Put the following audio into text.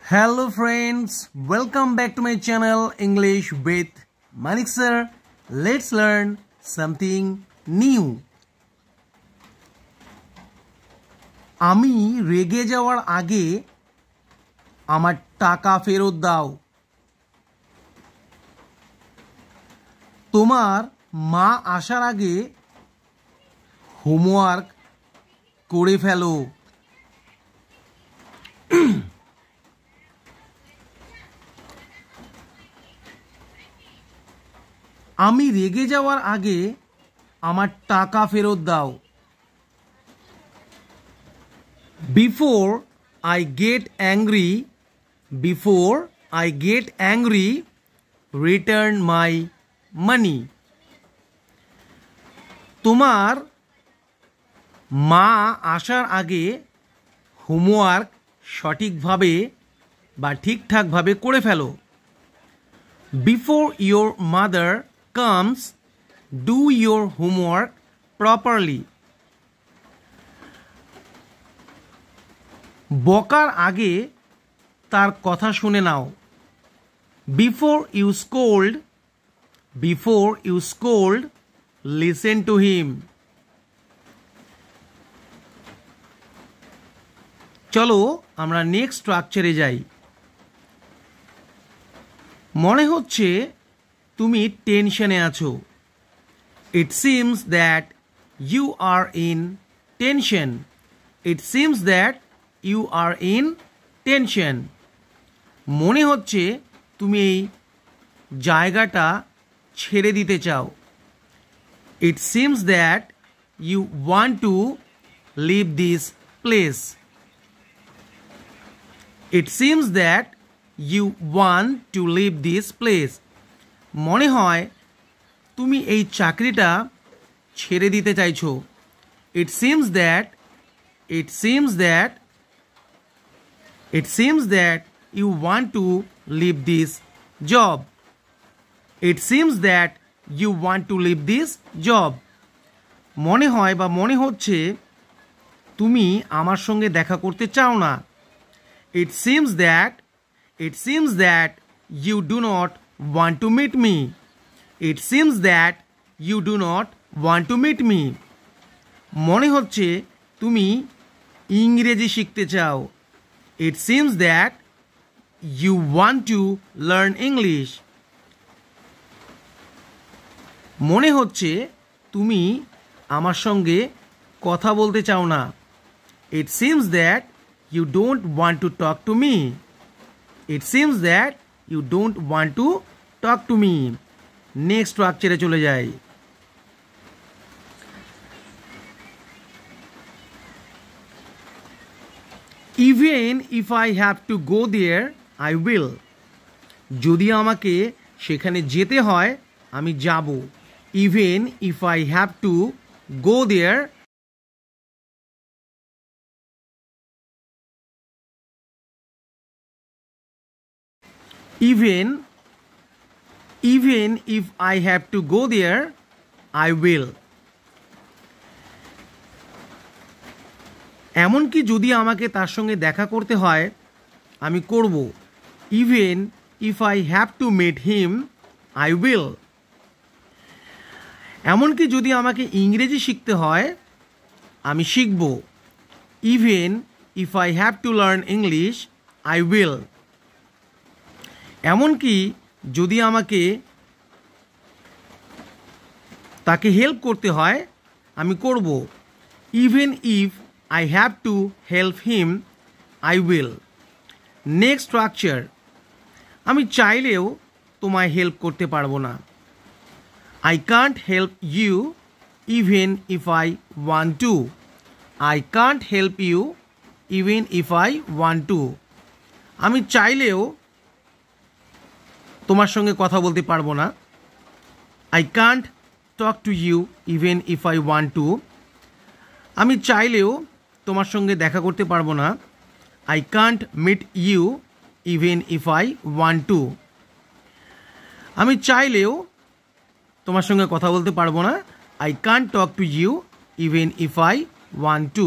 Hello friends, welcome back to my channel English with Manik sir. Let's learn something new. আমি রেগে যাওয়ার আগে আমার টাকা ফেরত দাও। তোমার মা আসার আগে হোমওয়ার্ক করে ফেলো। আমি রেগে যাওয়ার আগে আমার টাকা ফেরত দাও। Before I get angry, return my money. তোমার মা আসার আগে হোমওয়ার্ক সঠিকভাবে বা ঠিকঠাকভাবে করে ফেলো। Before your mother comes, do your homework properly. বকার আগে তার কথা শুনে নাও। Before you scold, listen to him. চলো আমরা নেক্সট স্ট্রাকচারে যাই। মনে হচ্ছে তুমি টেনশনে আছো। It seems that you are in tension. It seems that you are in tension. মনে হচ্ছে তুমি এই জায়গাটা ছেড়ে দিতে চাও। It seems that you want to leave this place. It seems that you want to leave this place. মনে হয় তুমি এই চাকরিটা ছেড়ে দিতে চাইছো। It seems that you want to leave this job. It seems that you want to leave this job. মনে হয় বা মনে হচ্ছে তুমি আমার সঙ্গে দেখা করতে চাও না। It seems that you do not want to meet me. It seems that you do not want to meet me. মনে হচ্ছে তুমি ইংরেজি শিখতে চাও। It seems that you want to learn English. মনে হচ্ছে তুমি আমার সঙ্গে কথা বলতে চাও না। It seems that you don't want to talk to me. It seems that you don't want to talk to me. Next স্ট্রাকচারে চলে যাই। Even if I have to go there, I will. যদি আমাকে সেখানে যেতে হয় আমি যাব। Even if I have to go there, even if I have to go there, I will. এমনকি যদি আমাকে তার সঙ্গে দেখা করতে হয় আমি করব। Even if I have to meet him, I will. এমনকি যদি আমাকে ইংরেজি শিখতে হয় আমি শিখব। Even if I have to learn English, I will. এমনকি যদি আমাকে তাকে হেল্প করতে হয় আমি করব। Even if I have to help him, I will. Next structure. আমি চাইলেও তোমায় হেল্প করতে পারবো না। I can't help you even if I want to. I can't help you even if I want to. আমি চাইলেও তোমার সঙ্গে কথা বলতে পারবো না। I can't talk to you even if I want to. আমি চাইলেও তোমার সঙ্গে দেখা করতে পারবো না। I can't meet you even if I want to. আমি চাইলেও তোমার সঙ্গে কথা বলতে পারবো না। I can't talk to you even if I want to.